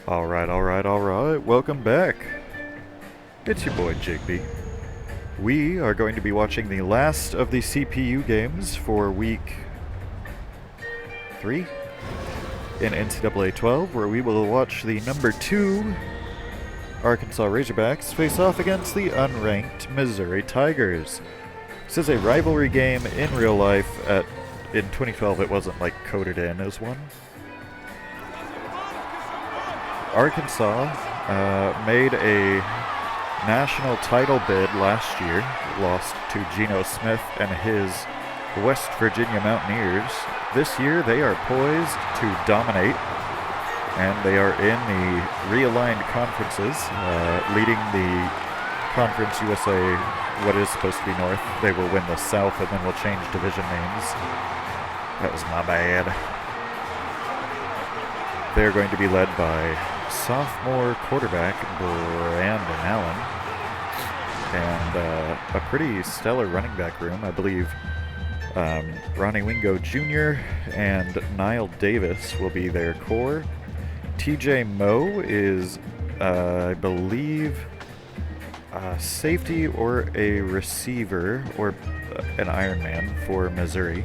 Alright. Welcome back. It's your boy Jigby. We are going to be watching the last of the CPU games for week 3 in NCAA 12, where we will watch the number 2 Arkansas Razorbacks face off against the unranked Missouri Tigers. This is a rivalry game in real life. In 2012 it wasn't like coded in as one. Arkansas made a national title bid last year, lost to Geno Smith and his West Virginia Mountaineers. This year they are poised to dominate, and they are in the realigned conferences, leading the Conference USA, what is supposed to be North. They will win the South and then we'll change division names. That was my bad. They're going to be led by sophomore quarterback Brandon Allen and a pretty stellar running back room. I believe Ronnie Wingo Jr. and Niall Davis will be their core. TJ Moe is, I believe, a safety or a receiver or an Ironman for Missouri.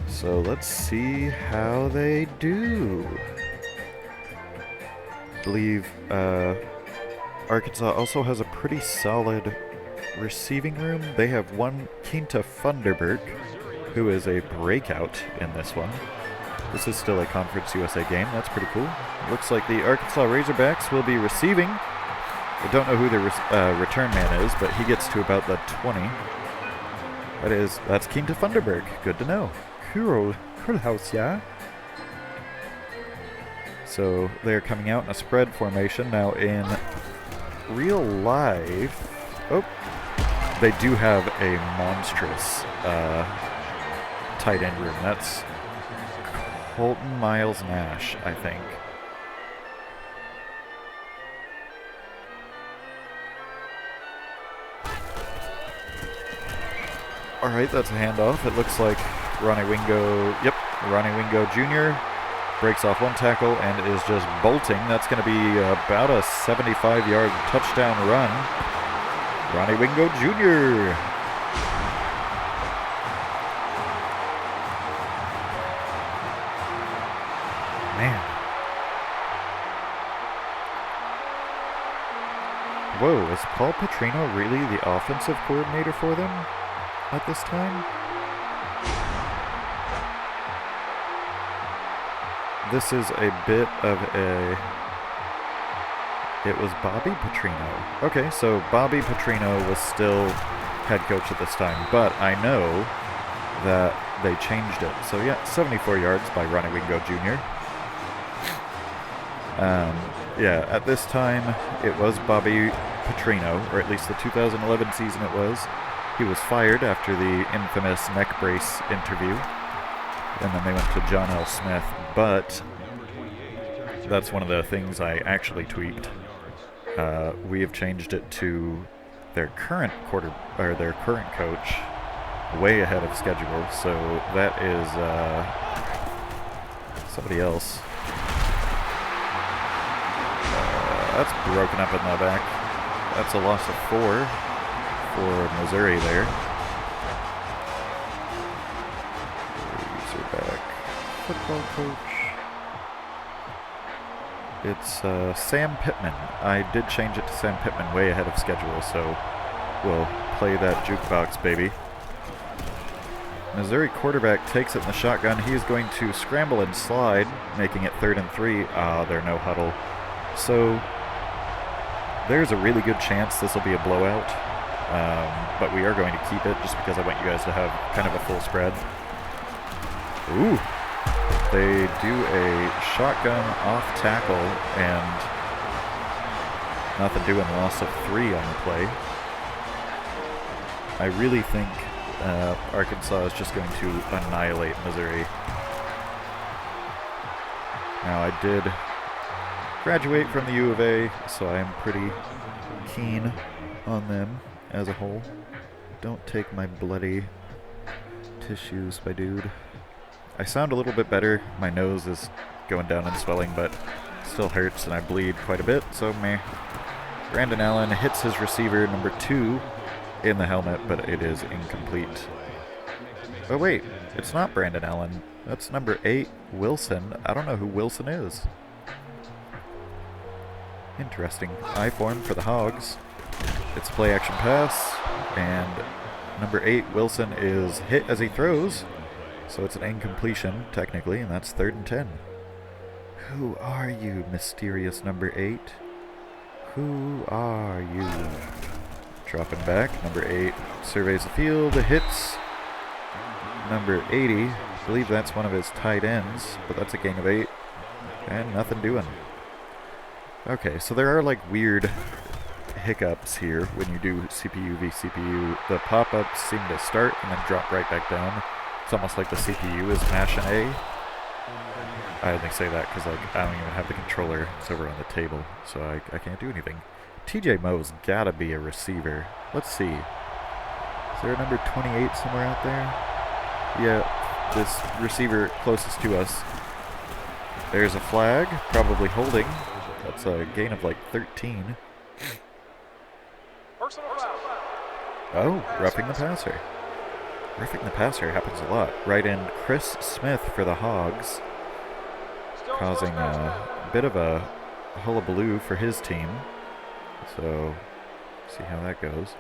So let's see how they do. I believe Arkansas also has a pretty solid receiving room. They have one Quinta Funderburg, who is a breakout in this one. This is still a Conference USA game. That's pretty cool. Looks like the Arkansas Razorbacks will be receiving. I don't know who the return man is, but he gets to about the 20. That's Quinta Funderburg. Good to know. Cool house, yeah. So they're coming out in a spread formation. Now in real life, they do have a monstrous tight end room. That's Colton Miles Nash, I think. Alright, that's a handoff. It looks like Ronnie Wingo Jr. breaks off one tackle and is just bolting. That's going to be about a 75-yard touchdown run. Ronnie Wingo Jr. Man. Whoa, is Paul Petrino really the offensive coordinator for them at this time? This is a bit of a... It was Bobby Petrino. Okay, so Bobby Petrino was still head coach at this time, but I know that they changed it. So yeah, 74 yards by Ronnie Wingo Jr. Yeah, at this time it was Bobby Petrino, or at least the 2011 season it was. He was fired after the infamous neck brace interview. And then they went to John L. Smith, but that's one of the things I actually tweaked. We have changed it to their current coach way ahead of schedule. So that is somebody else. That's broken up in the back. That's a loss of 4 for Missouri there. Football coach. It's Sam Pittman. I did change it to Sam Pittman way ahead of schedule, so we'll play that jukebox, baby. Missouri quarterback takes it in the shotgun. He is going to scramble and slide, making it 3rd and 3. They're no huddle. So there's a really good chance this will be a blowout, but we are going to keep it just because I want you guys to have kind of a full spread. Ooh. They do a shotgun off tackle and nothing doing, loss of 3 on the play. I really think Arkansas is just going to annihilate Missouri. Now, I did graduate from the U of A, so I am pretty keen on them as a whole. Don't take my bloody tissues, my dude. I sound a little bit better. My nose is going down and swelling, but still hurts, and I bleed quite a bit, so meh. Brandon Allen hits his receiver, number 2, in the helmet, but it is incomplete. Oh wait, it's not Brandon Allen. That's number 8, Wilson. I don't know who Wilson is. Interesting. I form for the Hogs. It's a play action pass, and number 8, Wilson, is hit as he throws, so it's an incompletion, technically, and that's 3rd and 10. Who are you, mysterious number 8? Who are you? Dropping back, number 8 surveys the field, hits number 80. I believe that's one of his tight ends, but that's a gain of 8, and nothing doing. Okay, so there are like weird hiccups here when you do CPU v CPU. The pop-ups seem to start and then drop right back down. It's almost like the CPU is mashing A. I only say that because like I don't even have the controller. It's over on the table, so I can't do anything. TJ Moe's gotta be a receiver. Let's see. Is there a number 28 somewhere out there? Yeah, this receiver closest to us. There's a flag, probably holding. That's a gain of like 13. Oh, roughing the passer. Roughing the passer happens a lot. Right end Chris Smith for the Hogs, causing a bit of a hullabaloo for his team. So, see how that goes.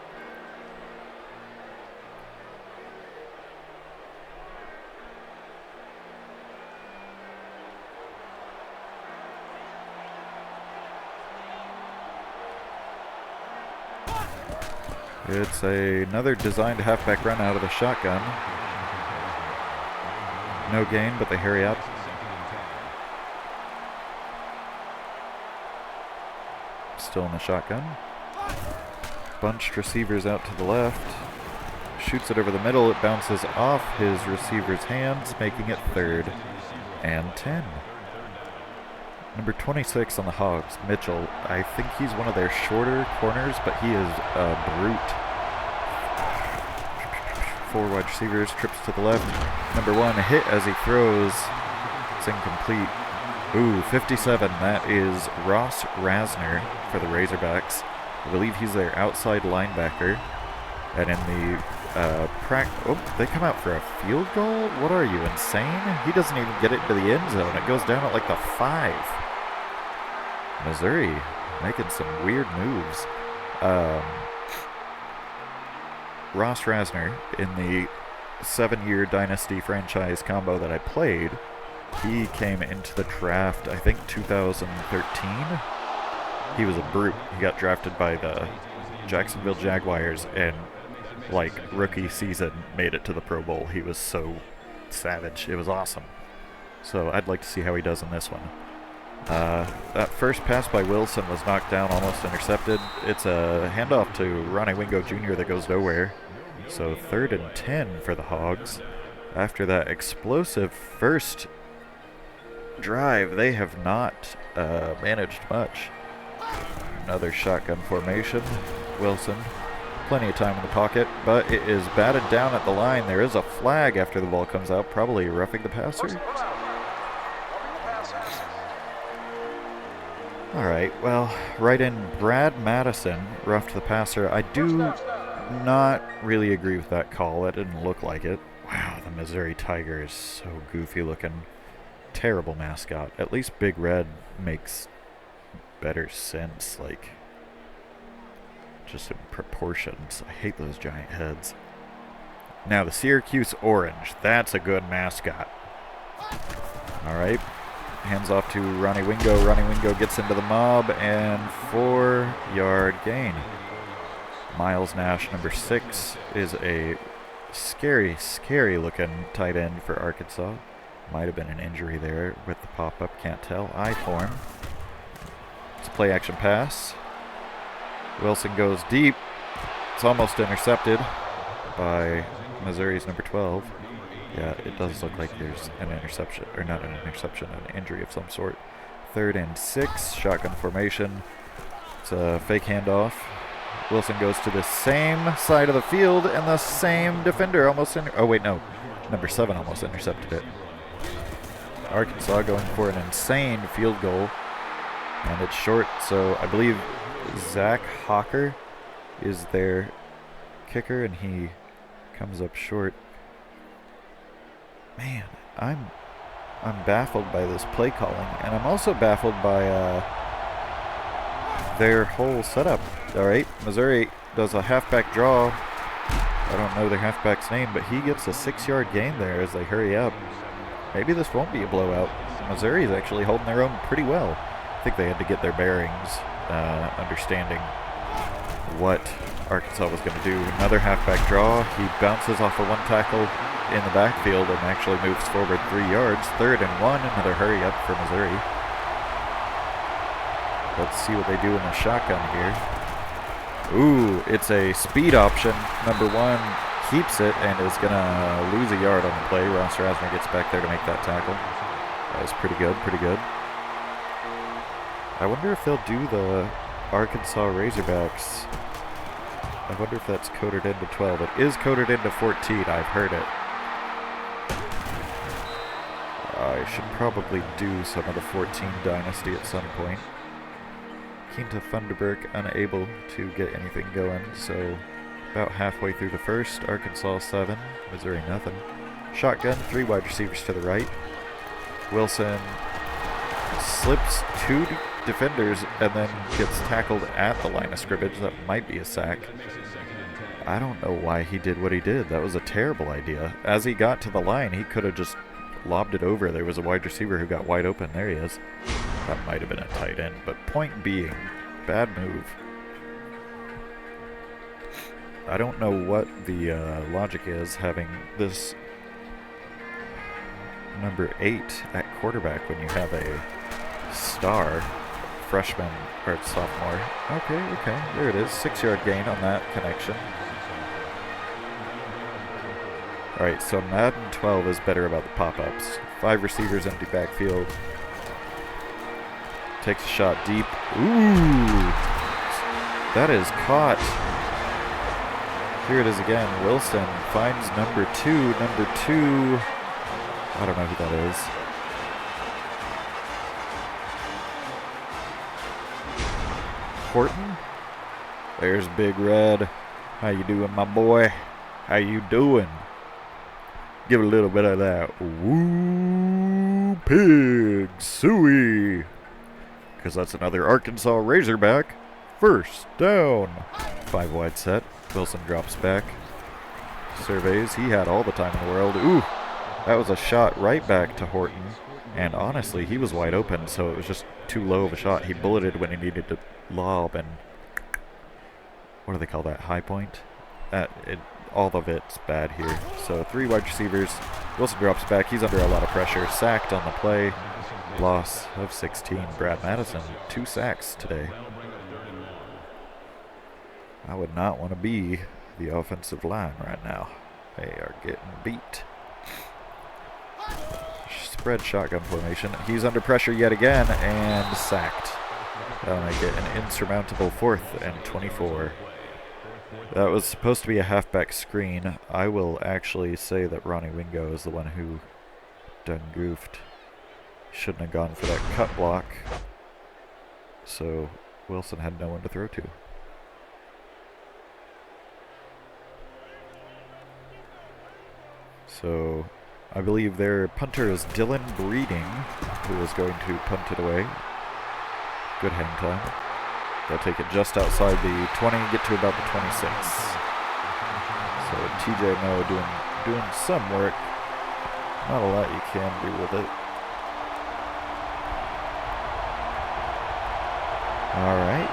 It's another designed halfback run out of the shotgun. No gain, but they hurry up. Still in the shotgun. Bunched receivers out to the left. Shoots it over the middle. It bounces off his receiver's hands, making it 3rd and 10. Number 26 on the Hogs, Mitchell. I think he's one of their shorter corners, but he is a brute. 4 wide receivers, trips to the left. Number 1, a hit as he throws. It's incomplete. Ooh, 57. That is Ross Rasner for the Razorbacks. I believe he's their outside linebacker. And in the they come out for a field goal? What are you, insane? He doesn't even get it into the end zone. It goes down at like the 5. Missouri making some weird moves. Ross Rasner, in the 7-year dynasty franchise combo that I played, he came into the draft, I think 2013. He was a brute. He got drafted by the Jacksonville Jaguars, and like rookie season made it to the Pro Bowl. He was so savage. It was awesome. So I'd like to see how he does in this one. That first pass by Wilson was knocked down, almost intercepted. It's a handoff to Ronnie Wingo Jr. that goes nowhere. So 3rd and 10 for the Hogs. After that explosive first drive, they have not managed much. Another shotgun formation. Wilson, plenty of time in the pocket, but it is batted down at the line. There is a flag after the ball comes out, probably roughing the passer. Alright, well, right in Brad Madison roughed the passer. I do not really agree with that call. That didn't look like it. Wow, the Missouri Tiger is so goofy looking. Terrible mascot. At least Big Red makes better sense, like, just in proportions. I hate those giant heads. Now the Syracuse Orange. That's a good mascot. Alright. Hands off to Ronnie Wingo. Ronnie Wingo gets into the mob, and 4-yard gain. Miles Nash, number 6, is a scary, scary looking tight end for Arkansas. Might have been an injury there with the pop-up, can't tell. I form. It's a play action pass. Wilson goes deep. It's almost intercepted by Missouri's number 12. Yeah, it does look like there's an interception, or not an interception, an injury of some sort. 3rd and 6, shotgun formation. It's a fake handoff. Wilson goes to the same side of the field, and the same defender almost oh wait, no. Number 7 almost intercepted it. Arkansas going for an insane field goal, and it's short, so I believe Zach Hawker is their kicker, and he comes up short. Man, I'm baffled by this play calling, and I'm also baffled by their whole setup. All right, Missouri does a halfback draw. I don't know their halfback's name, but he gets a 6-yard gain there as they hurry up. Maybe this won't be a blowout. Missouri is actually holding their own pretty well. I think they had to get their bearings, understanding what Arkansas was going to do. Another halfback draw. He bounces off of one tackle in the backfield and actually moves forward 3 yards. 3rd and 1, another hurry up for Missouri. Let's see what they do in the shotgun here. Ooh, it's a speed option. Number 1 keeps it and is going to lose a yard on the play. Ross Rasner gets back there to make that tackle. That was pretty good, pretty good. I wonder if they'll do the Arkansas Razorbacks. I wonder if that's coded into 12. It is coded into 14. I've heard it. I should probably do some of the 14 dynasty at some point. Quinta Thunderberg unable to get anything going, so about halfway through the first, Arkansas 7, Missouri nothing. Shotgun, 3 wide receivers to the right. Wilson slips 2 defenders and then gets tackled at the line of scrimmage. That might be a sack. I don't know why he did what he did. That was a terrible idea. As he got to the line, he could have just lobbed it over. There was a wide receiver who got wide open. There he is. That might have been a tight end, but point being, bad move. I don't know what the logic is having this number 8 at quarterback when you have a star freshman or sophomore. Okay, there it is. 6-yard gain on that connection. Alright, so Madden 12 is better about the pop-ups. 5 receivers, empty backfield. Takes a shot deep. Ooh! That is caught. Here it is again. Wilson finds number 2. Number 2. I don't know who that is. Horton? There's Big Red. How you doing, my boy? How you doing? Give a little bit of that woo pig suey. Because that's another Arkansas Razorback. First down. 5 wide set. Wilson drops back. Surveys. He had all the time in the world. Ooh. That was a shot right back to Horton. And honestly, he was wide open, so it was just too low of a shot. He bulleted when he needed to lob, and what do they call that? High point? All of it's bad here. So 3 wide receivers. Wilson drops back. He's under a lot of pressure. Sacked on the play. Loss of 16. Brad Madison, 2 sacks today. I would not want to be the offensive line right now. They are getting beat. Spread shotgun formation. He's under pressure yet again and sacked. That'll make it an insurmountable 4th and 24. That was supposed to be a halfback screen. I will actually say that Ronnie Wingo is the one who done goofed. Shouldn't have gone for that cut block. So Wilson had no one to throw to. So I believe their punter is Dylan Breeding, who is going to punt it away. Good hang time. They'll take it just outside the 20, get to about the 26. So TJ Moe doing some work. Not a lot you can do with it. Alright.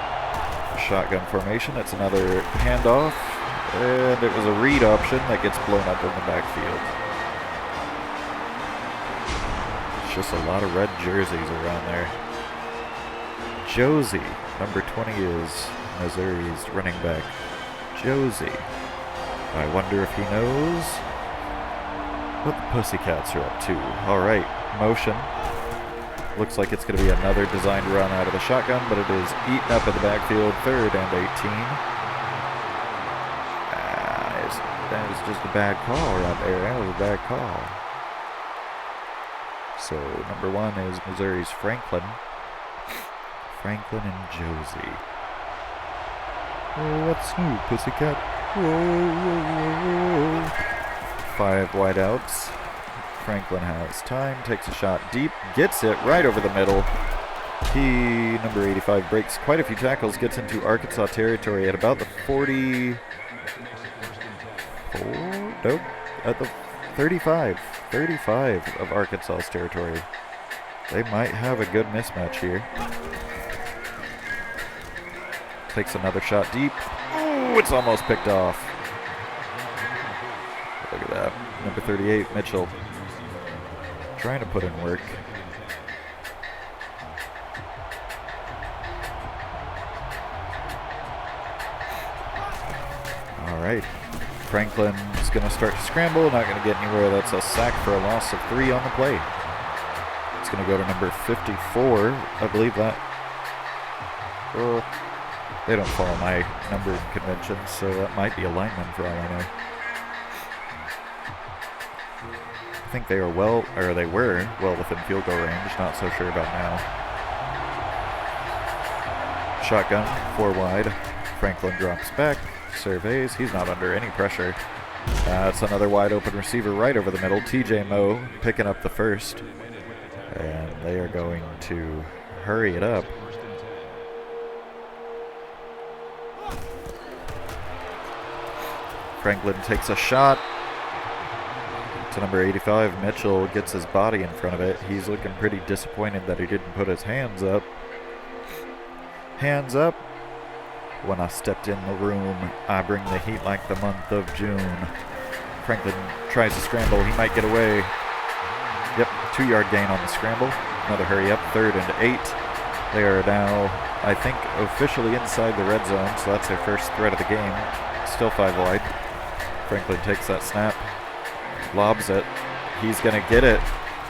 Shotgun formation. It's another handoff. And it was a read option that gets blown up in the backfield. It's just a lot of red jerseys around there. Josie, number 20, is Missouri's running back. Josie. I wonder if he knows what the Pussycats are up to. Alright, motion. Looks like it's going to be another designed run out of the shotgun, but it is eaten up in the backfield. 3rd and 18. That was just a bad call right there. That was a bad call. So number 1 is Missouri's Franklin. Franklin and Josie. Oh, what's new, pussycat? Whoa, whoa, whoa, whoa. 5 wideouts. Franklin has time, takes a shot deep, gets it right over the middle. He, number 85, breaks quite a few tackles, gets into Arkansas territory at about the 34, nope, at the 35 of Arkansas's territory. They might have a good mismatch here. Takes another shot deep. Oh, it's almost picked off. Look at that. Number 38, Mitchell. Trying to put in work. All right. Franklin's going to start to scramble. Not going to get anywhere. That's a sack for a loss of 3 on the play. It's going to go to number 54. I believe that. They don't follow my numbering conventions, so that might be a lineman for all I know. I think they were well within field goal range. Not so sure about now. Shotgun, 4 wide. Franklin drops back, surveys. He's not under any pressure. That's another wide open receiver right over the middle. TJ Moe picking up the first. And they are going to hurry it up. Franklin takes a shot to number 85. Mitchell gets his body in front of it. He's looking pretty disappointed that he didn't put his hands up. Hands up. When I stepped in the room, I bring the heat like the month of June. Franklin tries to scramble. He might get away. Yep, 2-yard gain on the scramble. Another hurry up, 3rd and 8. They are now, I think, officially inside the red zone, so that's their first threat of the game. Still 5 wide. Franklin takes that snap, lobs it. He's going to get it.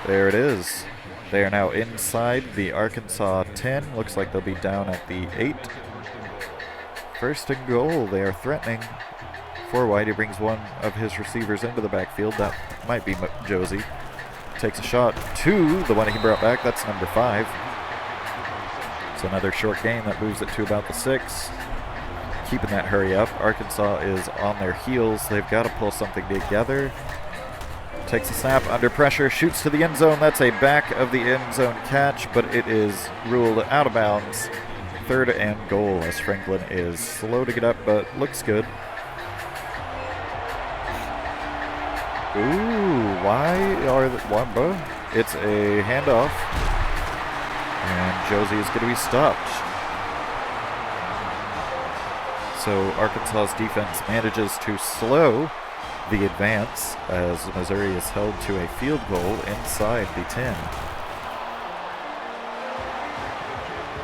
There it is. They are now inside the Arkansas 10. Looks like they'll be down at the 8. 1st and goal. They are threatening. 4 wide. He brings one of his receivers into the backfield. That might be Josie. Takes a shot to the one he brought back. That's number 5. It's another short gain that moves it to about the 6. Keeping that hurry up. Arkansas is on their heels. They've got to pull something together. Takes a snap under pressure, shoots to the end zone. That's a back of the end zone catch, but it is ruled out of bounds. 3rd and goal as Franklin is slow to get up, but looks good. Ooh, it's a handoff, and Josie is going to be stopped. So Arkansas's defense manages to slow the advance as Missouri is held to a field goal inside the 10.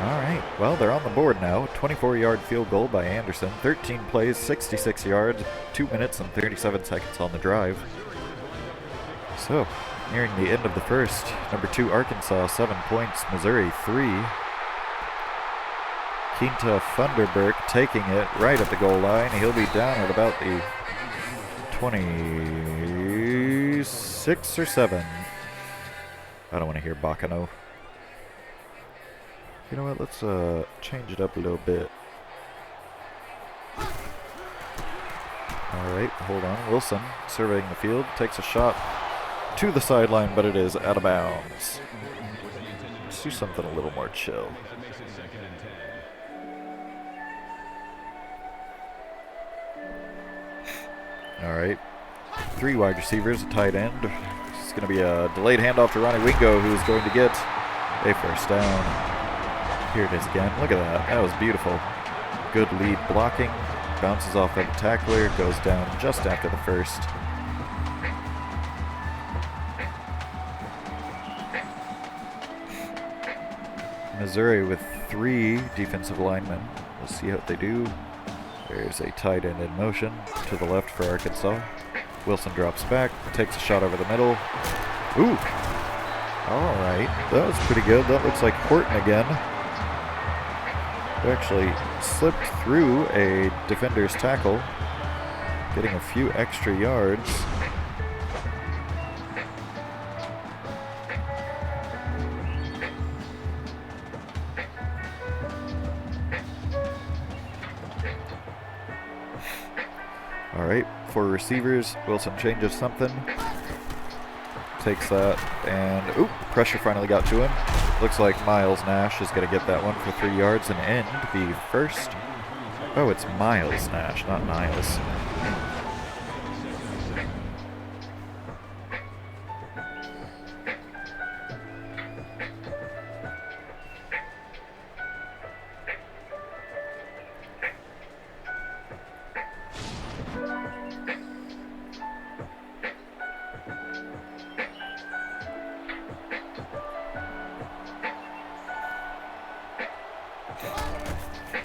All right, well, they're on the board now. 24-yard field goal by Anderson. 13 plays, 66 yards, 2 minutes and 37 seconds on the drive. So, nearing the end of the first, number 2 Arkansas, 7 points, Missouri 3. Quinta Funderburk taking it right at the goal line. He'll be down at about the 26 or 7. I don't want to hear Bacano. You know what, let's change it up a little bit. Alright, hold on. Wilson surveying the field, takes a shot to the sideline, but it is out of bounds. Let's do something a little more chill. Alright, 3 wide receivers, a tight end. It's going to be a delayed handoff to Ronnie Wingo, who's going to get a first down. Here it is again. Look at that. That was beautiful. Good lead blocking. Bounces off of the tackler, goes down just after the first. Missouri with 3 defensive linemen. We'll see how they do. There's a tight end in motion to the left for Arkansas. Wilson drops back, takes a shot over the middle. Ooh! Alright, that was pretty good. That looks like Horton again. They actually slipped through a defender's tackle, getting a few extra yards. All right, for receivers, Wilson changes something. Takes that, and oop, pressure finally got to him. Looks like Miles Nash is going to get that one for 3 yards and end the first. Oh, it's Miles Nash, not Niles.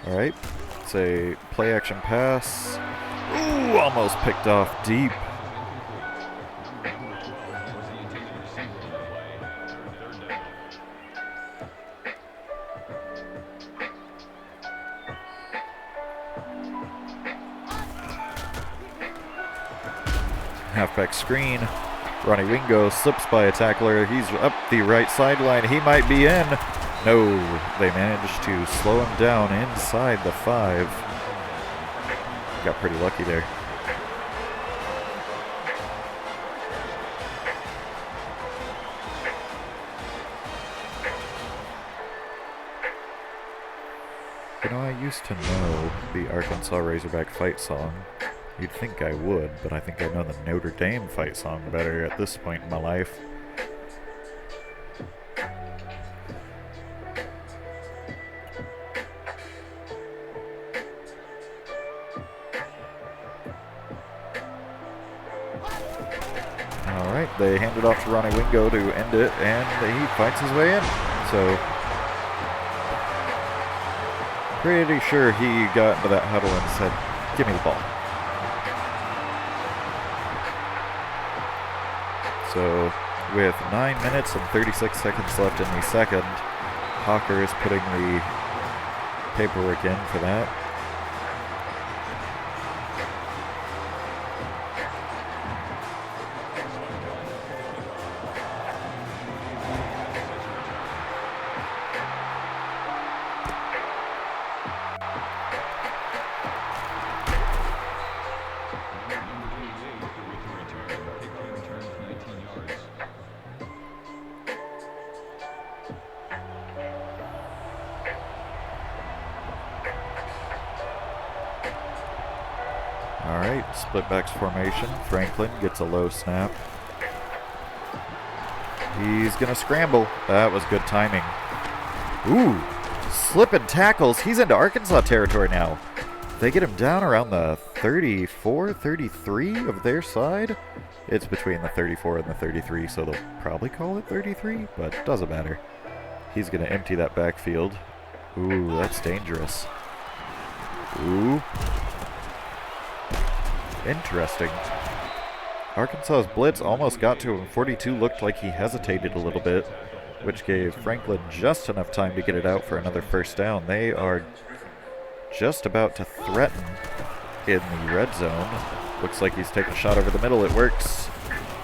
All right, it's a play action pass. Ooh, almost picked off deep. Halfback screen. Ronnie Wingo slips by a tackler. He's up the right sideline. He might be in. No, they managed to slow him down inside the 5. Got pretty lucky there. You know, I used to know the Arkansas Razorback fight song. You'd think I would, but I think I know the Notre Dame fight song better at this point in my life. Alright, they hand it off to Ronnie Wingo to end it, and he fights his way in. So, pretty sure he got into that huddle and said, "Give me the ball." So, with 9 minutes and 36 seconds left in the second, Hawker is putting the paperwork in for that. Alright, split backs formation. Franklin gets a low snap. He's gonna scramble. That was good timing. Ooh, slipping tackles. He's into Arkansas territory now. They get him down around the 34, 33 of their side. It's between the 34 and the 33, so they'll probably call it 33, but doesn't matter. He's gonna empty that backfield. Ooh, that's dangerous. Ooh. Interesting. Arkansas's blitz almost got to him. 42 looked like he hesitated a little bit, which gave Franklin just enough time to get it out for another first down. They are just about to threaten in the red zone. Looks like he's taking a shot over the middle. It works.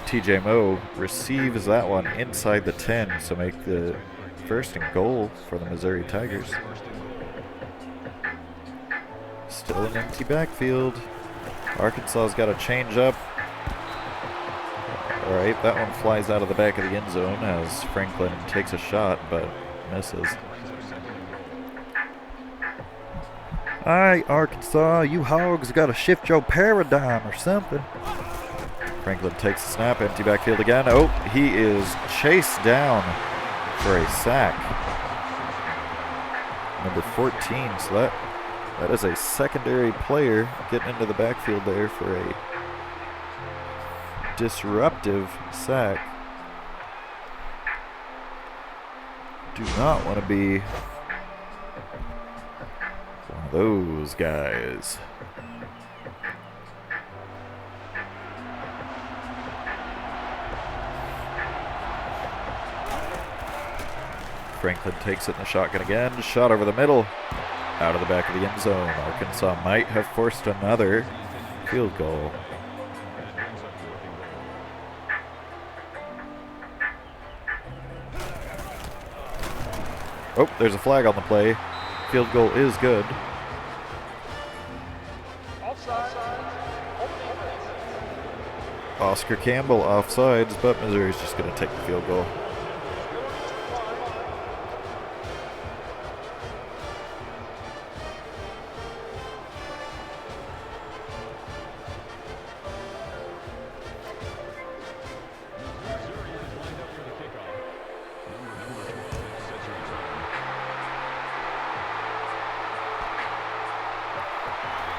TJ Moe receives that one inside the 10, so make the first and goal for the Missouri Tigers. Still an empty backfield. Arkansas's got to change up. All right, that one flies out of the back of the end zone as Franklin takes a shot, but misses. All right, Arkansas, you hogs got to shift your paradigm or something. Franklin takes a snap, empty backfield again. Oh, he is chased down for a sack. Number 14, so that is a secondary player getting into the backfield there for a disruptive sack. Do not want to be one of those guys. Franklin takes it in the shotgun again. Shot over the middle. Out of the back of the end zone. Arkansas might have forced another field goal. Oh, there's a flag on the play. Field goal is good. Offside. Oscar Campbell offsides, but Missouri's just going to take the field goal.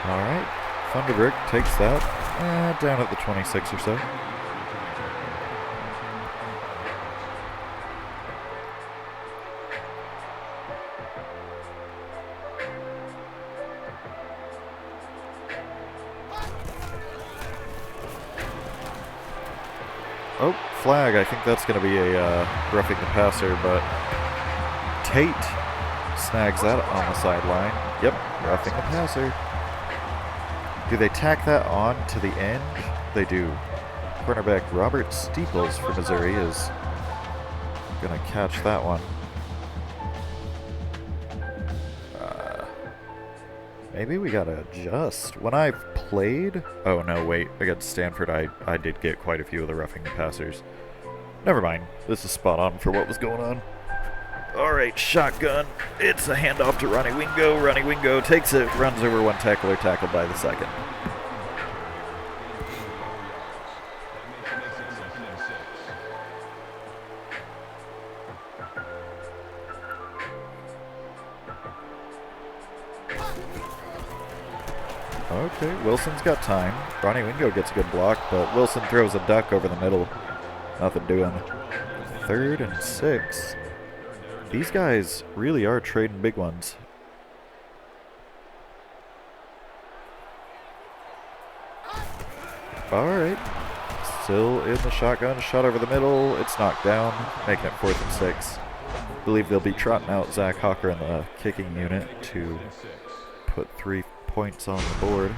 All right, Thunderbird takes that down at the 26 or so. Oh, flag. I think that's going to be a roughing the passer, but Tate snags that on the sideline. Yep, roughing the passer. Do they tack that on to the end? They do. Cornerback Robert Steeples for Missouri is going to catch that one. Maybe we got to adjust. When I played... Oh, no, wait. Against Stanford, I did get quite a few of the roughing the passers. Never mind. This is spot on for what was going on. All right, shotgun. It's a handoff to Ronnie Wingo. Ronnie Wingo takes it, runs over one tackler, tackled by the second. Okay, Wilson's got time. Ronnie Wingo gets a good block, but Wilson throws a duck over the middle. Nothing doing. 3rd and 6. These guys really are trading big ones. Alright. Still in the shotgun. Shot over the middle. It's knocked down. Making it 4th and 6. I believe they'll be trotting out Zach Hawker in the kicking unit to put 3 points on the board.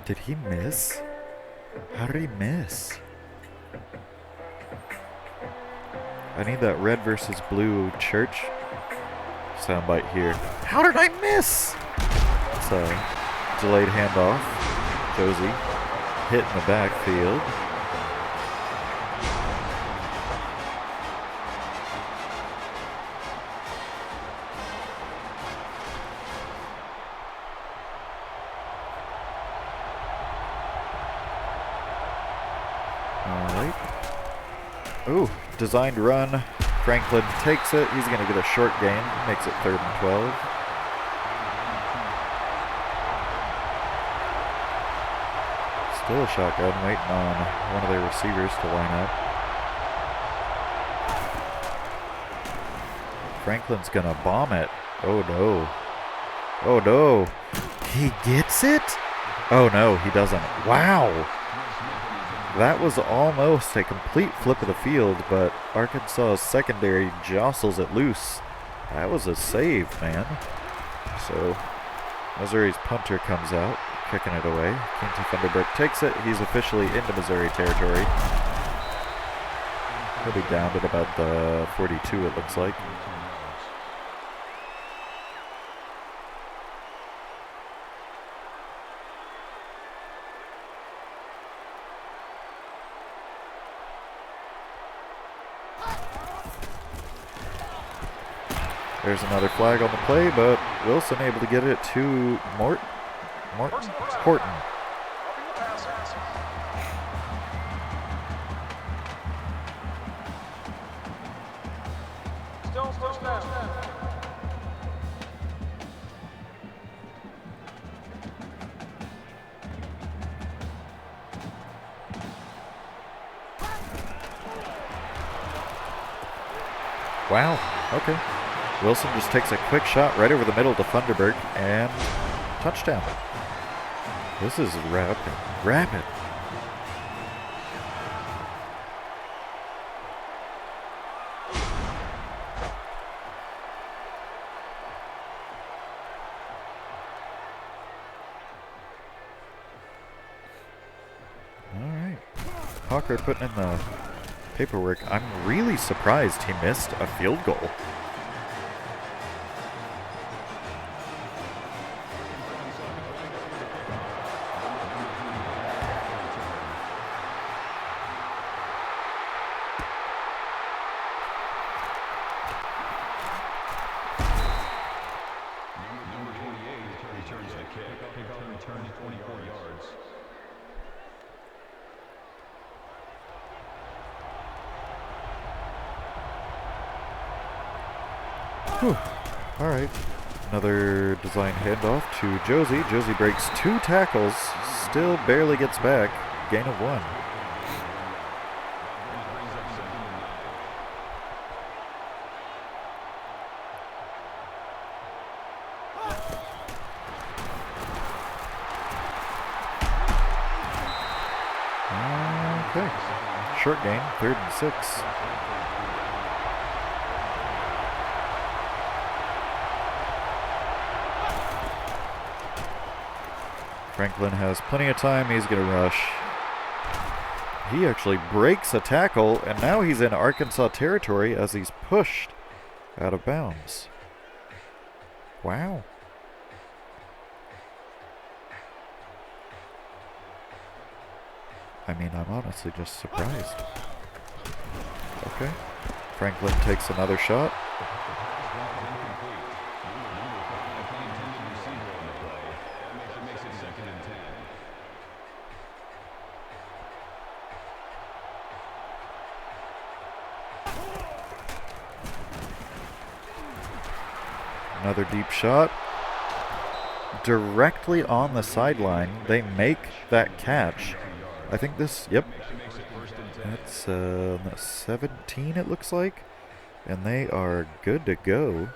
Did he miss? How did he miss? I need that red versus blue church soundbite here. How did I miss? It's a delayed handoff. Josie hit in the backfield. Alright. Ooh, designed run. Franklin takes it. He's going to get a short gain. Makes it 3rd and 12. Still a shotgun, waiting on one of their receivers to line up. Franklin's going to bomb it. Oh no. Oh no. He gets it? Oh no, he doesn't. Wow. That was almost a complete flip of the field, but Arkansas's secondary jostles it loose. That was a save, man. So, Missouri's punter comes out, kicking it away. Quincy Thunderbird takes it. He's officially into Missouri territory. He'll be down at about the 42, it looks like. There's another flag on the play, but Wilson able to get it to Horton. Still first down. Wow, okay. Wilson just takes a quick shot right over the middle to Thunderbird, and touchdown. This is rapid. Rapid. Hawker putting in the paperwork. I'm really surprised he missed a field goal. Whew. All right. Another design handoff to Josie. Josie breaks 2 tackles, still barely gets back. Gain of 1. Okay. Short gain, 3rd and 6. Franklin has plenty of time. He's going to rush. He actually breaks a tackle, and now he's in Arkansas territory as he's pushed out of bounds. Wow. I mean, I'm honestly just surprised. Okay. Franklin takes another shot. Another deep shot. Directly on the sideline. They make that catch. I think this, yep. That's 17 it looks like. And they are good to go.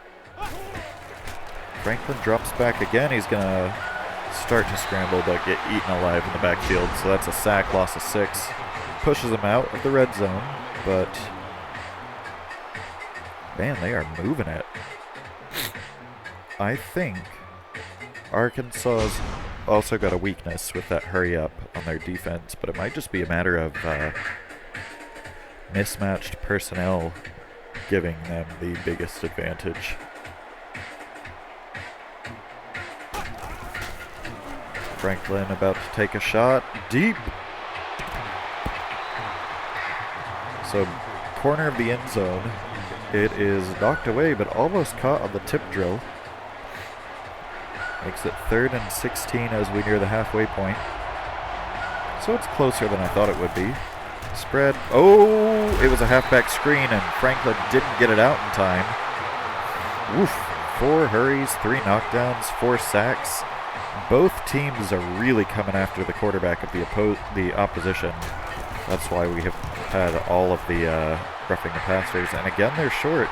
Franklin drops back again. He's going to start to scramble but get eaten alive in the backfield. So that's a sack, loss of 6. Pushes him out of the red zone. But, man, they are moving it. I think Arkansas's also got a weakness with that hurry up on their defense, but it might just be a matter of mismatched personnel giving them the biggest advantage. Franklin about to take a shot. Deep. So, corner of the end zone. It is knocked away, but almost caught on the tip drill. Makes it 3rd and 16 as we near the halfway point. So it's closer than I thought it would be. Spread. Oh, it was a halfback screen, and Franklin didn't get it out in time. Woof. 4 hurries, 3 knockdowns, 4 sacks. Both teams are really coming after the quarterback of the opposition. That's why we have had all of the roughing the passers. And again, they're short.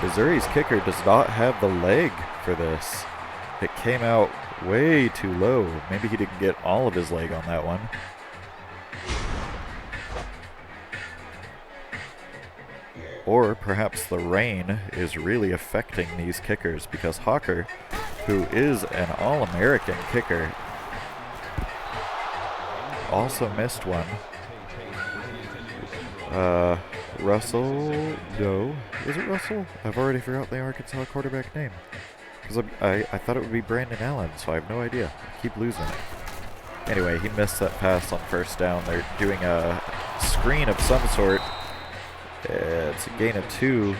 Missouri's kicker does not have the leg for this. It came out way too low. Maybe he didn't get all of his leg on that one. Or perhaps the rain is really affecting these kickers, because Hawker, who is an All-American kicker, also missed one. Russell, no. Is it Russell? I've already forgot the Arkansas quarterback name. Because I thought it would be Brandon Allen, so I have no idea. I keep losing it. Anyway, he missed that pass on 1st down. They're doing a screen of some sort. It's a gain of 2.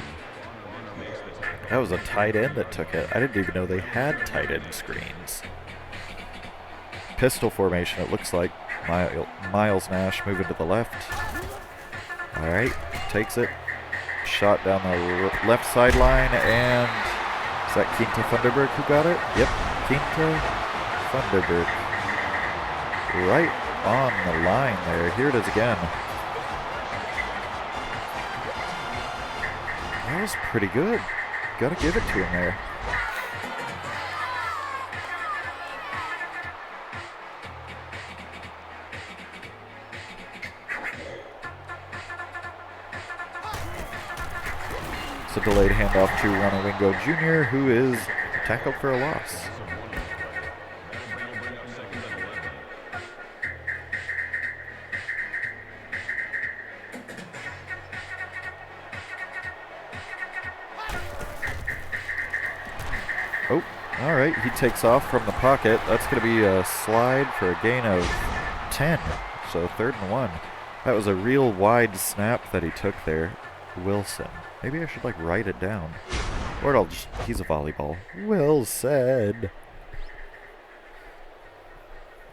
That was a tight end that took it. I didn't even know they had tight end screens. Pistol formation, it looks like. Miles Nash moving to the left. Alright, takes it. Shot down the left sideline, and is that Quinta Thunderberg who got it? Yep, Quinta Thunderberg. Right on the line there. Here it is again. That was pretty good. Gotta give it to him there. It's a delayed handoff to Ronald Wingo Jr., who is tackled for a loss. All right, he takes off from the pocket. That's going to be a slide for a gain of 10. So 3rd and 1. That was a real wide snap that he took there. Wilson. Maybe I should like write it down. Or I'll just, he's a volleyball. Wilson.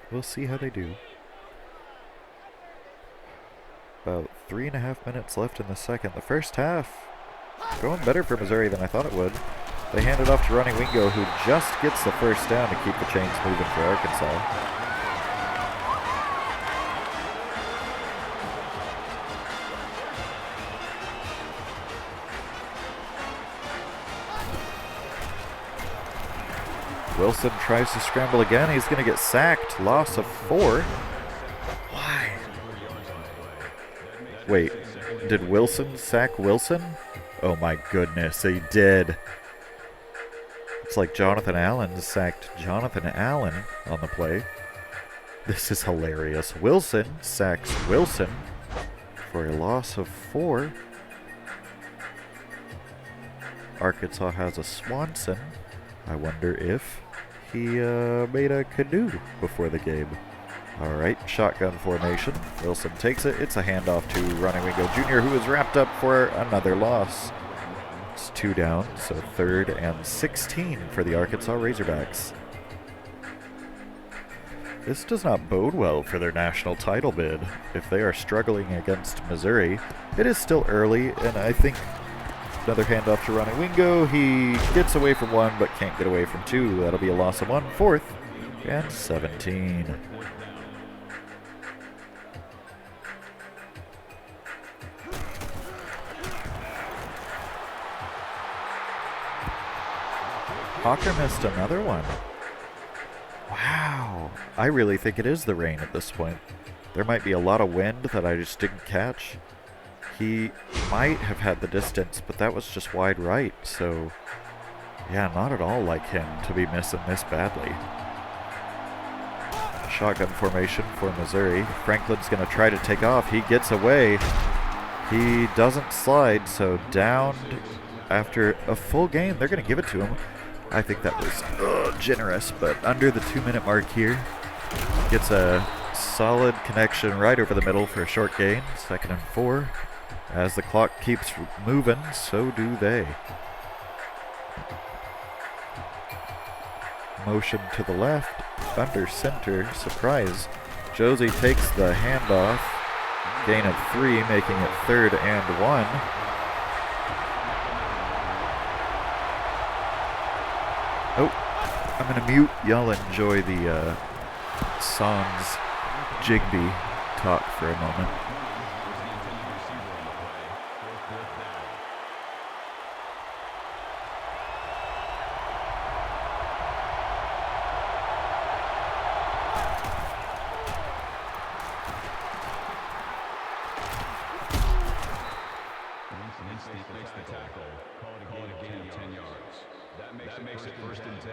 We'll see how they do. About 3.5 minutes left in the second. The first half going better for Missouri than I thought it would. They hand it off to Ronnie Wingo, who just gets the first down to keep the chains moving for Arkansas. Wilson tries to scramble again. He's going to get sacked. Loss of 4. Why? Wait, did Wilson sack Wilson? Oh my goodness, he did. It's like Jonathan Allen sacked Jonathan Allen on the play. This is hilarious. Wilson sacks Wilson for a loss of 4. Arkansas has a Swanson. I wonder if he made a canoe before the game. All right, shotgun formation. Wilson takes it. It's a handoff to Ronnie Wingo Jr., who is wrapped up for another loss. It's 2 down, so 3rd and 16 for the Arkansas Razorbacks. This does not bode well for their national title bid. If they are struggling against Missouri, it is still early, and I think another handoff to Ronnie Wingo. He gets away from 1, but can't get away from 2. That'll be a loss of 1. 4th and 17. Hawker missed another one. Wow. I really think it is the rain at this point. There might be a lot of wind that I just didn't catch. He might have had the distance, but that was just wide right, so yeah, not at all like him to be missing this badly. Shotgun formation for Missouri. Franklin's going to try to take off. He gets away. He doesn't slide, so downed after a full game. They're going to give it to him. I think that was generous, but under the 2-minute mark here. Gets a solid connection right over the middle for a short gain. 2nd and 4. As the clock keeps moving, so do they. Motion to the left, under center, surprise. Josie takes the handoff. Gain of 3, making it 3rd and 1. Oh, I'm going to mute. Y'all enjoy the Sans Jigby talk for a moment. Makes the tackle. Call it a gain of 10 yards. That makes it 1st and 10.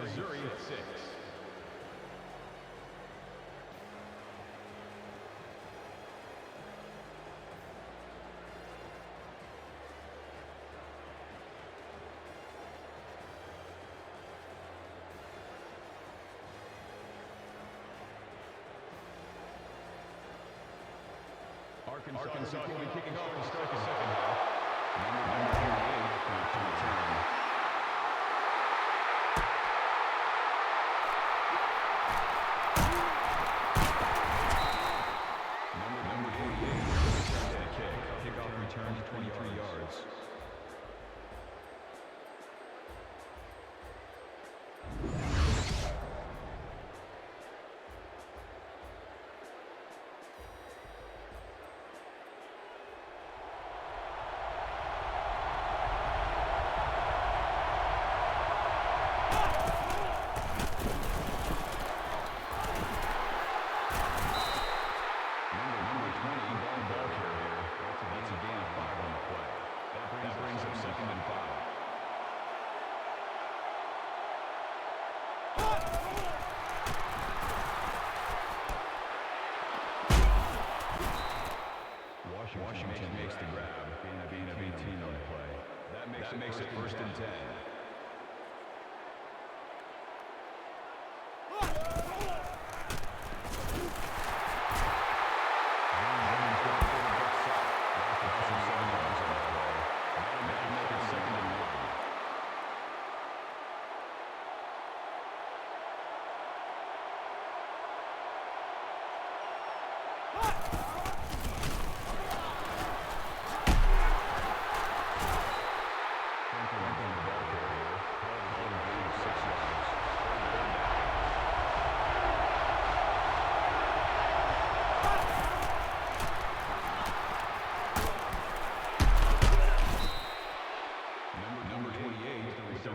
Missouri 6. Arkansas will be kicking off to start the second half. Number 38 to return. Number 48 returns the kick. Kickoff returns 23 yards. Washington makes the grab, gain of 18 on the play. That makes it first and 10.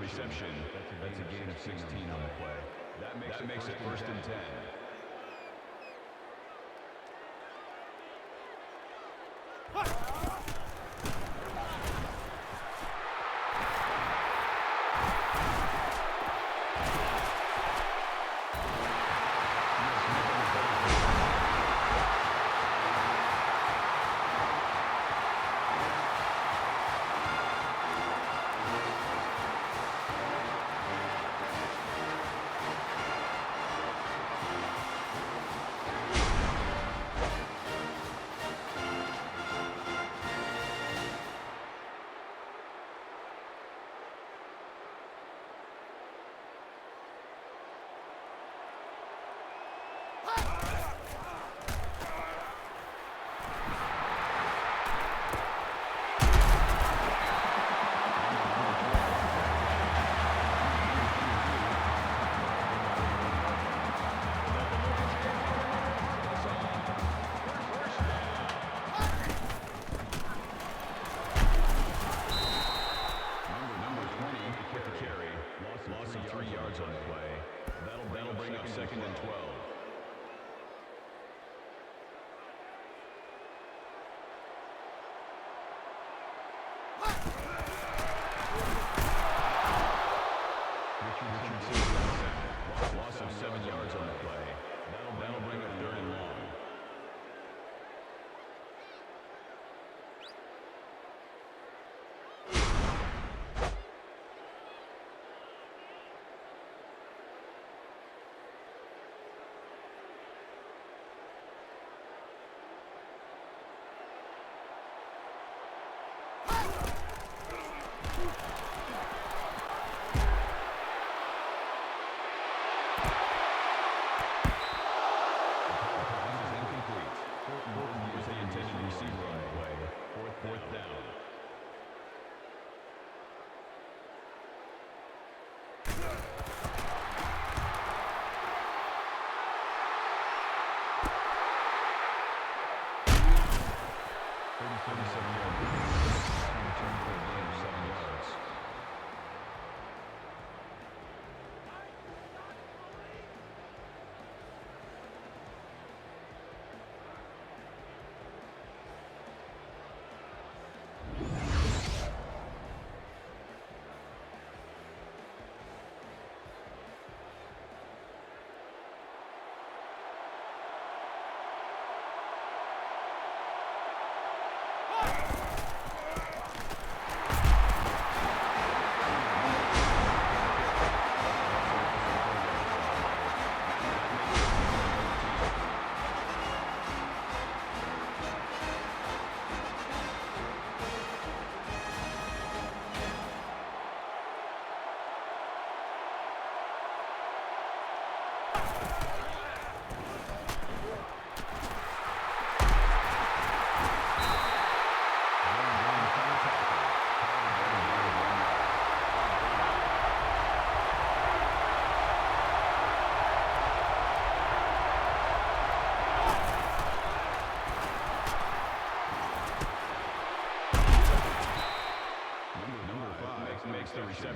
Reception. That's a gain of 16 on the play. That makes it first and 10. Loss of 3 yards on the play. That'll bring up second and 12. Loss of 7 yards on the play. That'll bring up third and long. Fourth down.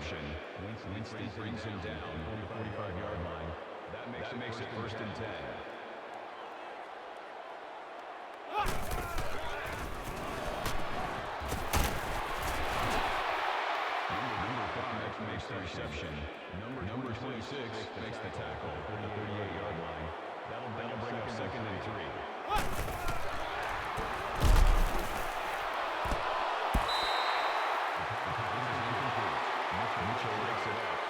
reception. Winston brings him down on the 45-yard line. That makes it first and 10. Makes the reception. Number 26 makes the tackle at the 38-yard line. That'll bring up second and 3. Mitchell breaks it up.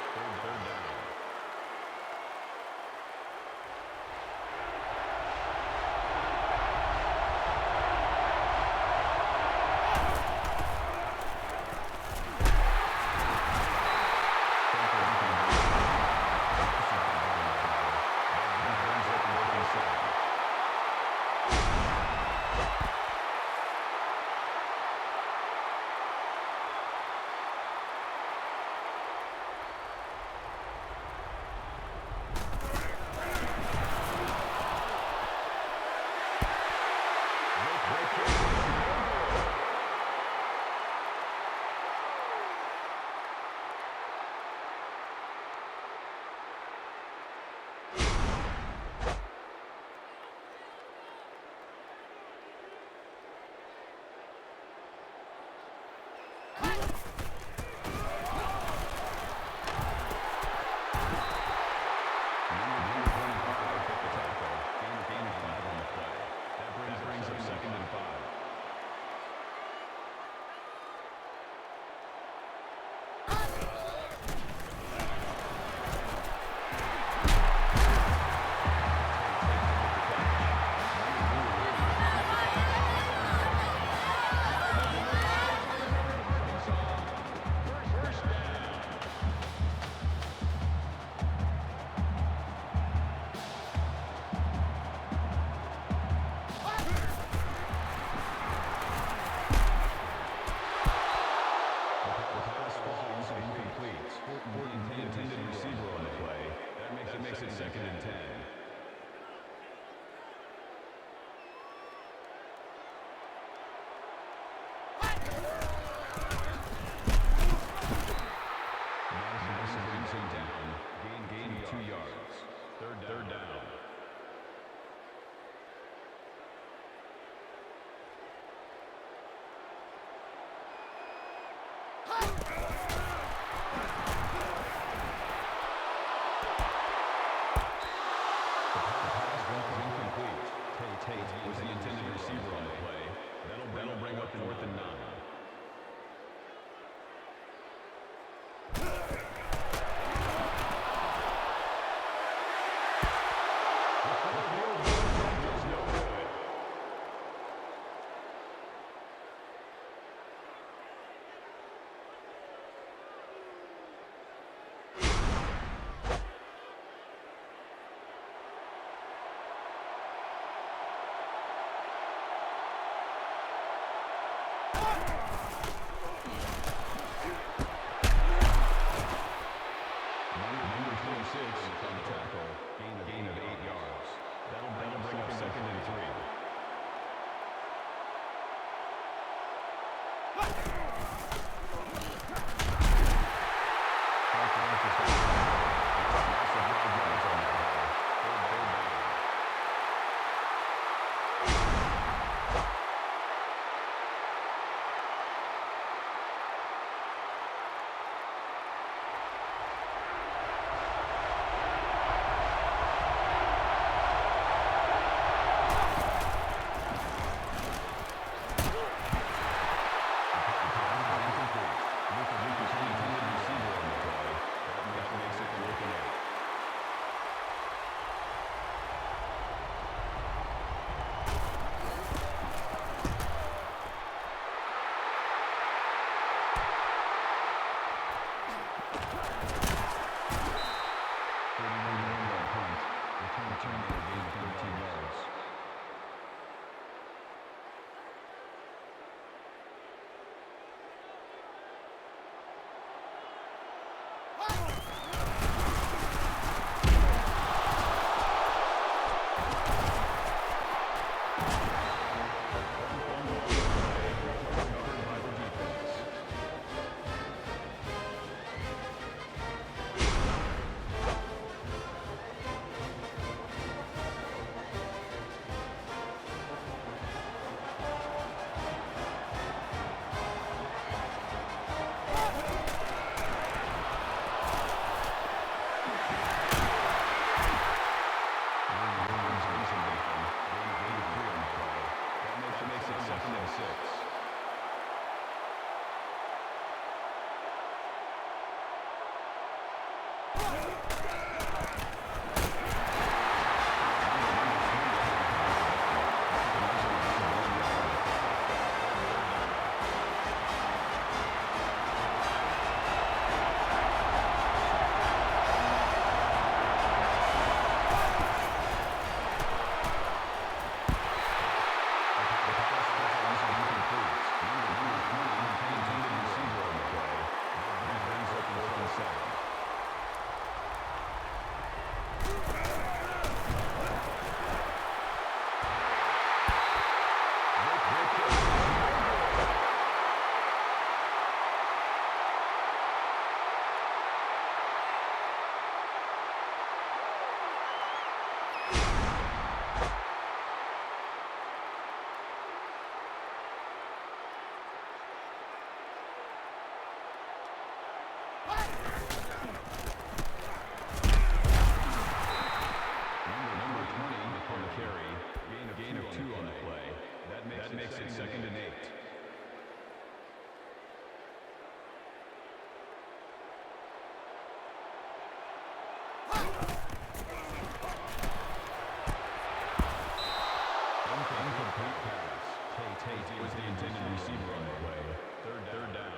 Third down. Was the intended receiver on the play. That'll bring up 4th and 9. On the tackle, gain of 8 yards. That'll bring up second and 3. Gain of 2 on the play. That makes it 2nd and 8. Incomplete pass. Tate was the intended receiver on the play. Third down.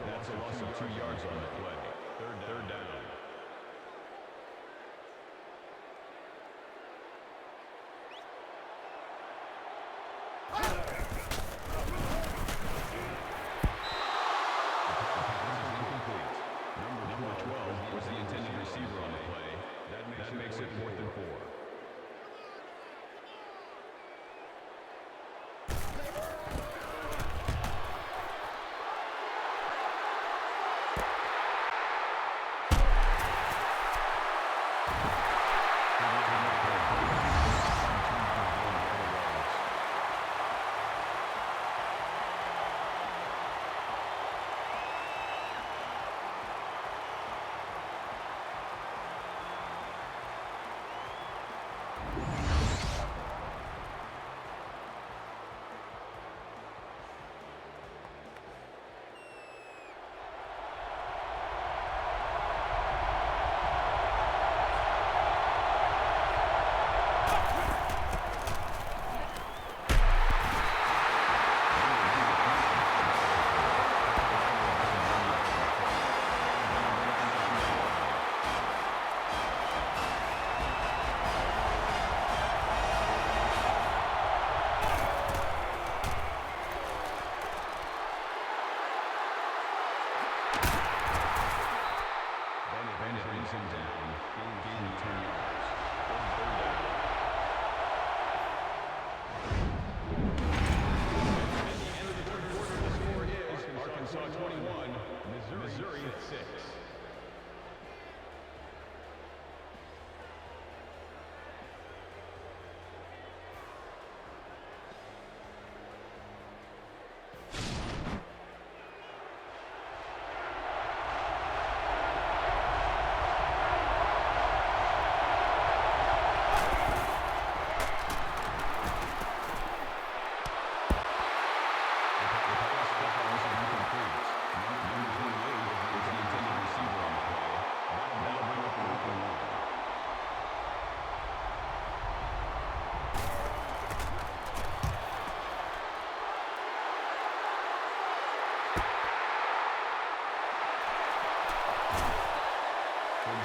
That's a loss of 2 yards on the play. Third down.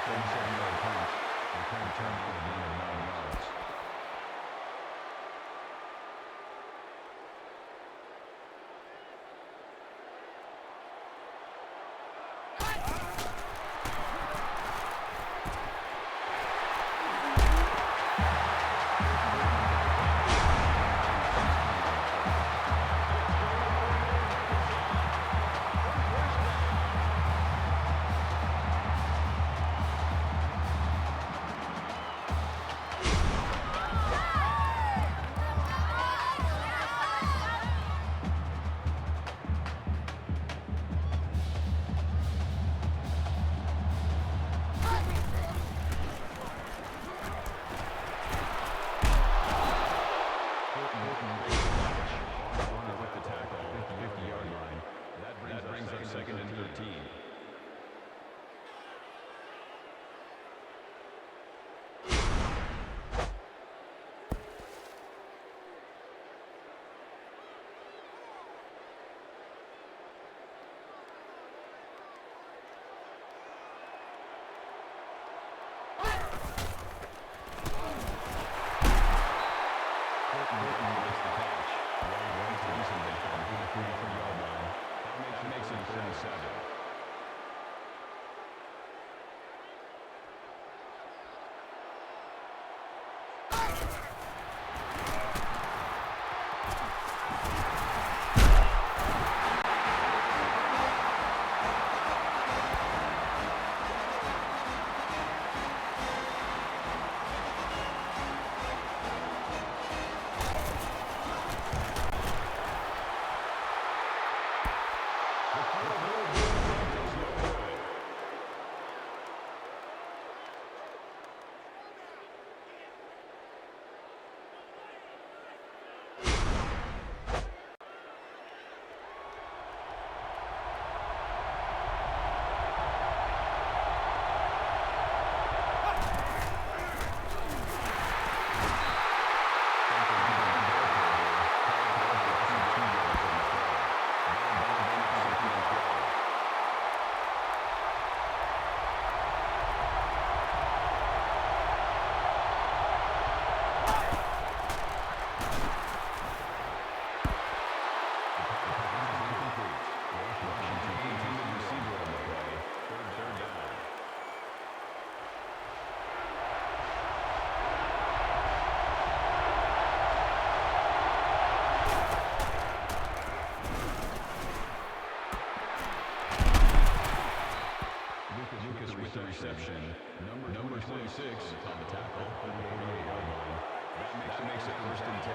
37-yard punt. Return for a gain of 9 yards. That brings up second and 13. That makes it 37. With the reception, number 26 on the tackle, 48-yard line. That makes it first and 10.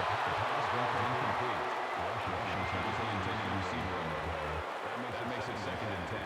Incomplete. Washington is the intended receiver on the play. That makes it 2nd and 10.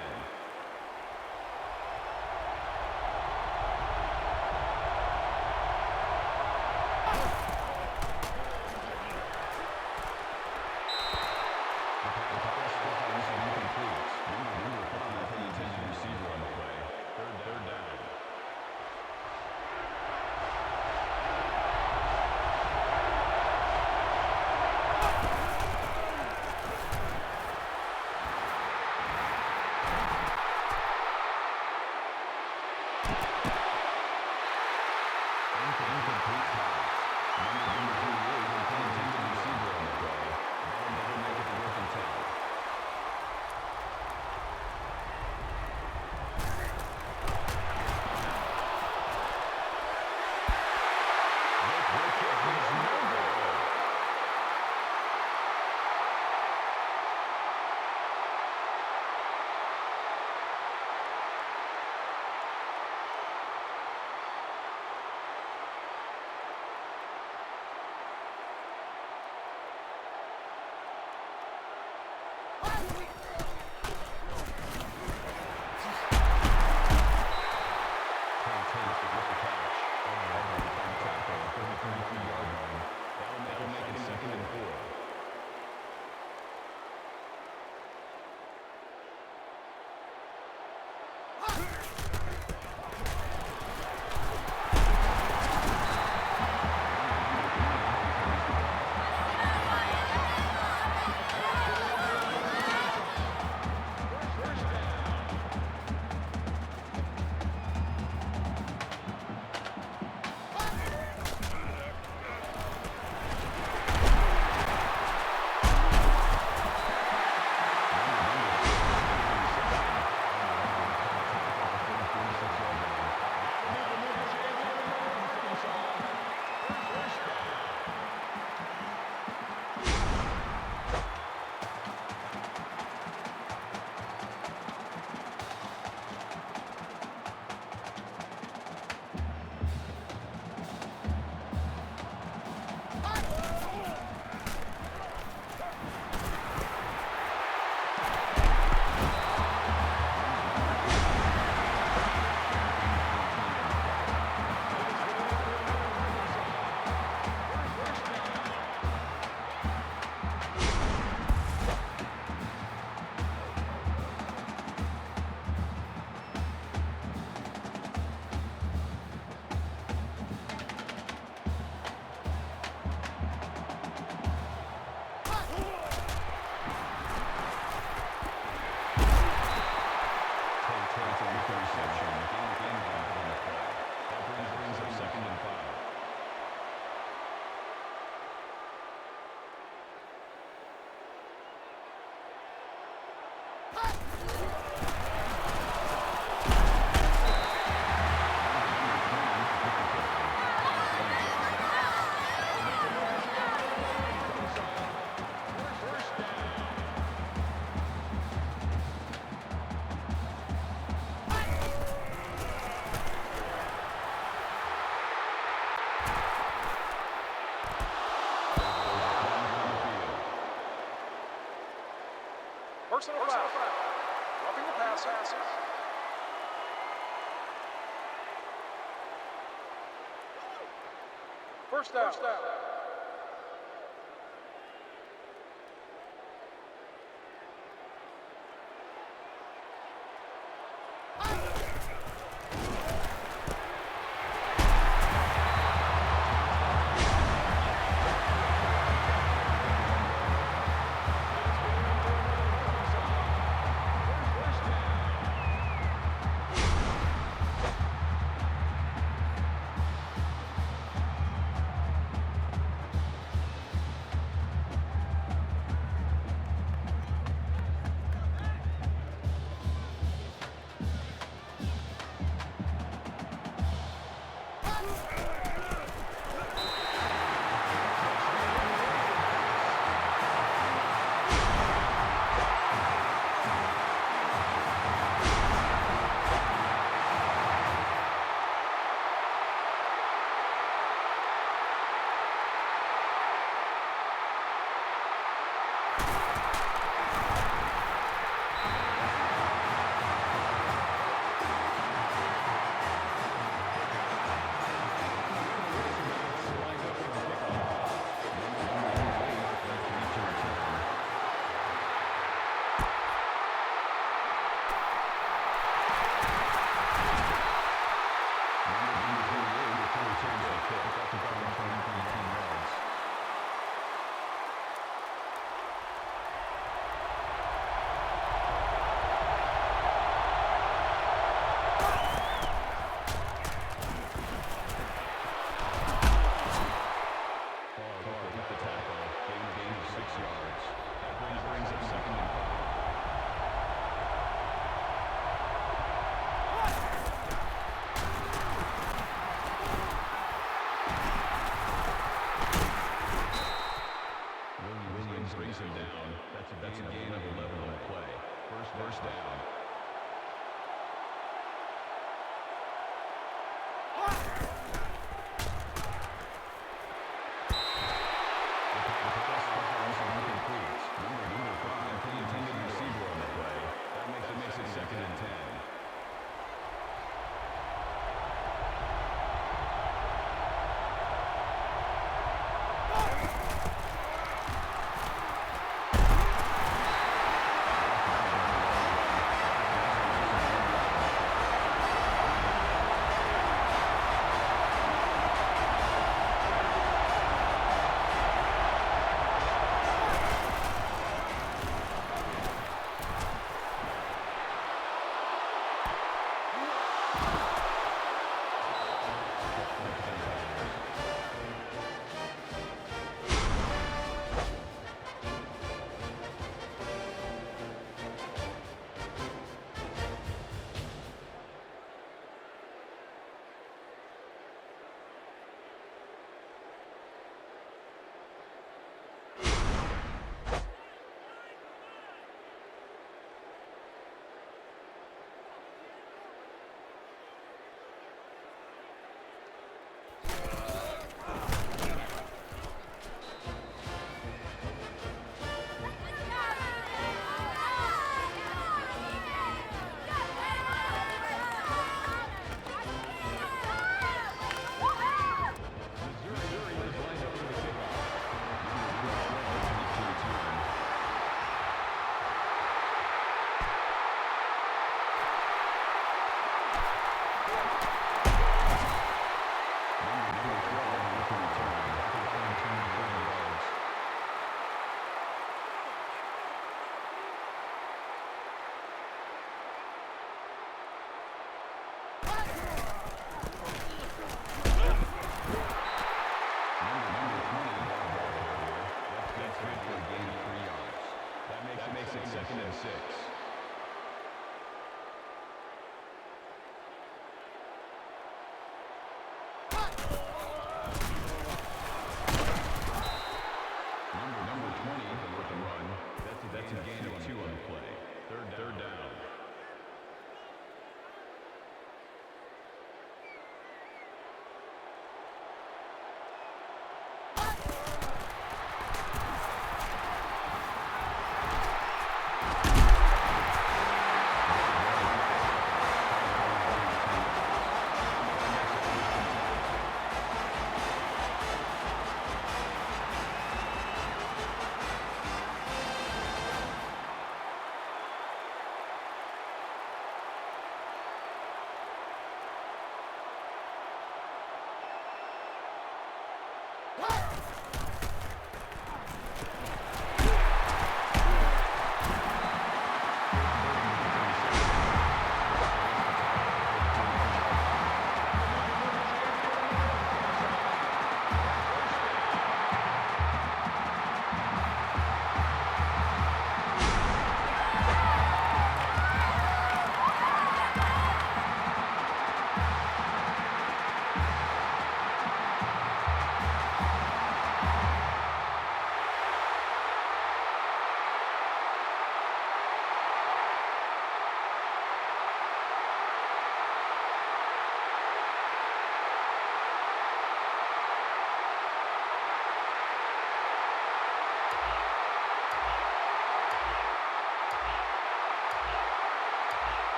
Personal foul. Roughing the passer. First down. first down.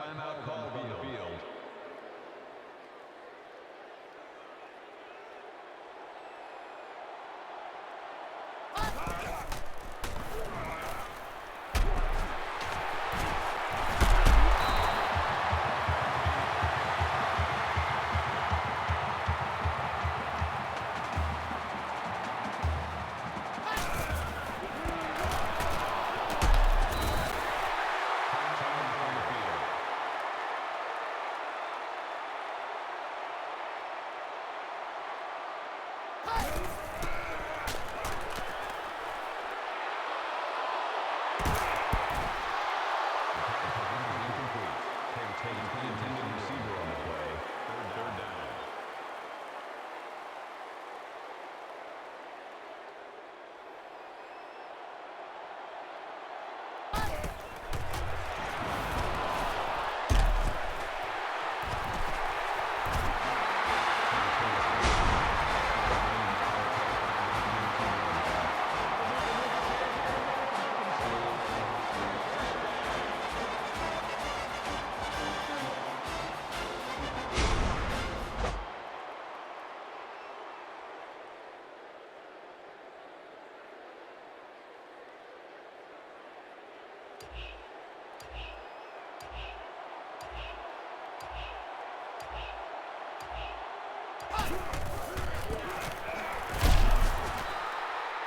Timeout called on the field.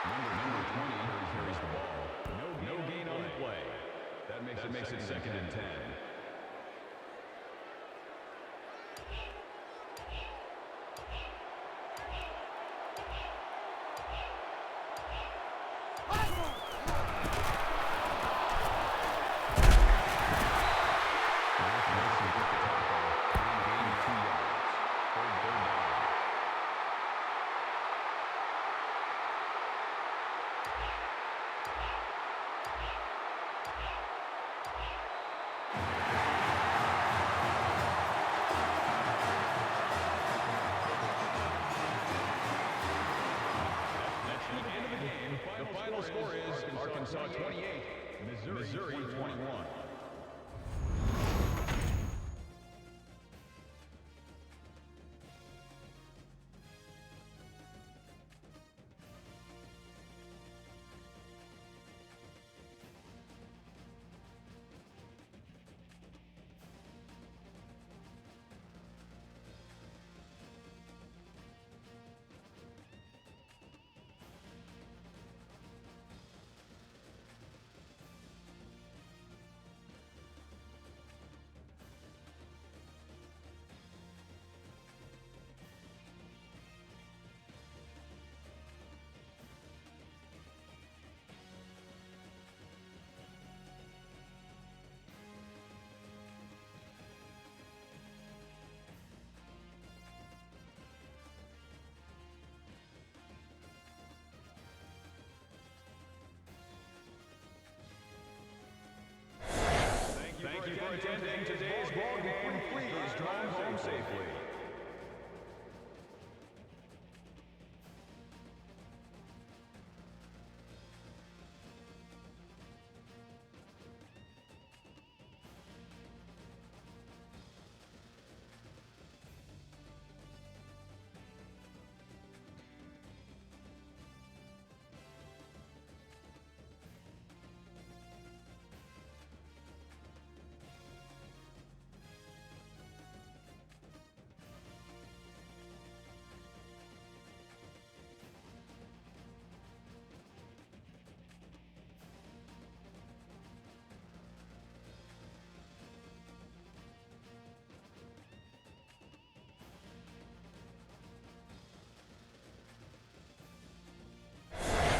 Number 20 carries the ball. No gain on the play. That makes it second and 10. The final score is Arkansas 28, Missouri 21. Thank you for attending today's ball game. Please drive home safely.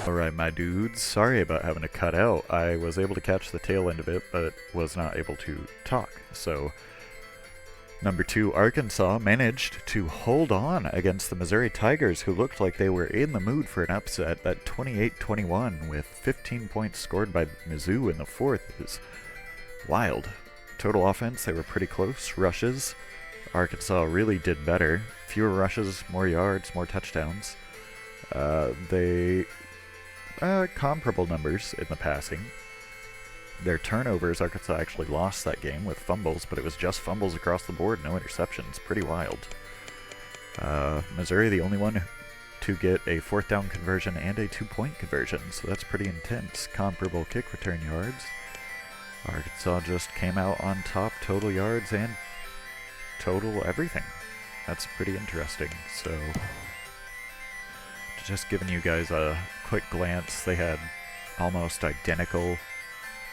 Alright, my dudes, sorry about having to cut out. I was able to catch the tail end of it, but was not able to talk. So, number 2, Arkansas managed to hold on against the Missouri Tigers, who looked like they were in the mood for an upset. That 28-21 with 15 points scored by Mizzou in the fourth is wild. Total offense, they were pretty close. Rushes, Arkansas really did better. Fewer rushes, more yards, more touchdowns. Comparable numbers in the passing. Their turnovers, Arkansas actually lost that game with fumbles, but it was just fumbles across the board, no interceptions. Pretty wild. Missouri, the only one to get a 4th down conversion and a 2-point conversion, so that's pretty intense. Comparable kick return yards. Arkansas just came out on top, total yards and total everything. That's pretty interesting. So, just giving you guys a quick glance, they had almost identical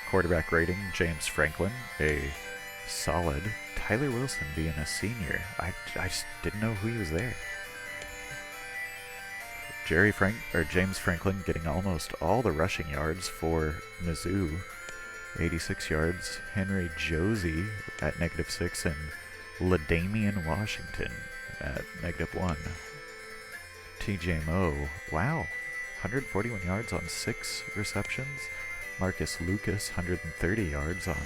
quarterback rating. James Franklin, a solid. Tyler Wilson being a senior. I just didn't know who he was there. James Franklin getting almost all the rushing yards for Mizzou. 86 yards. Henry Josie at -6 and LaDamian Washington at -1. TJ Moe, wow, 141 yards on 6 receptions. Marcus Lucas, 130 yards on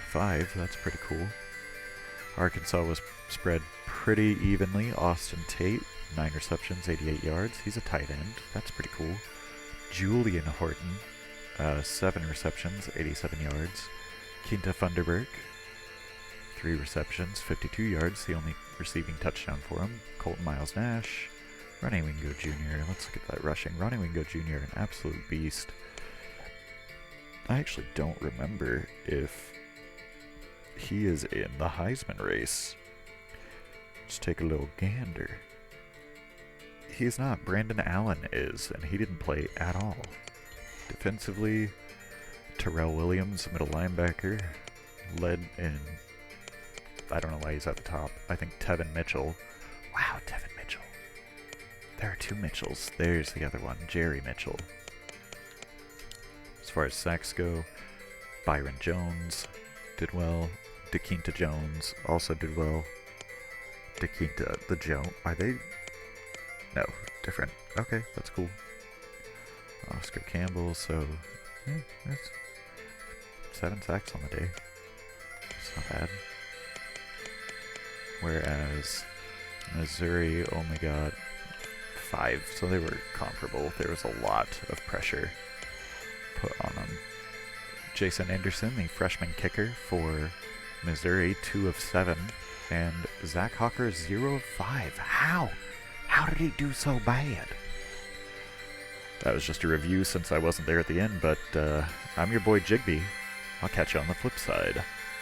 5. That's pretty cool. Arkansas was spread pretty evenly. Austin Tate, 9 receptions, 88 yards. He's a tight end. That's pretty cool. Julian Horton, 7 receptions, 87 yards. Quinta Funderburk, 3 receptions, 52 yards. The only receiving touchdown for him. Colton Miles Nash, Ronnie Wingo Jr. Let's look at that rushing. Ronnie Wingo Jr., an absolute beast. I actually don't remember if he is in the Heisman race. Let's take a little gander. He's not. Brandon Allen is, and he didn't play at all. Defensively, Terrell Williams, middle linebacker, led in, I don't know why he's at the top, I think Tevin Mitchell. Wow, Tevin Mitchell. There are two Mitchells. There's the other one, Jerry Mitchell. As far as sacks go, Byron Jones did well. DeQuinta Jones also did well. DeQuinta, the Jones, are they? No, different. Okay, that's cool. Oscar Campbell, so that's 7 sacks on the day. It's not bad. Whereas Missouri only got 5, so they were comparable. There was a lot of pressure put on them. Jason Anderson, the freshman kicker for Missouri, 2 of 7. And Zach Hawker, 0 of 5. How? How did he do so bad? That was just a review since I wasn't there at the end, but I'm your boy Jigby. I'll catch you on the flip side.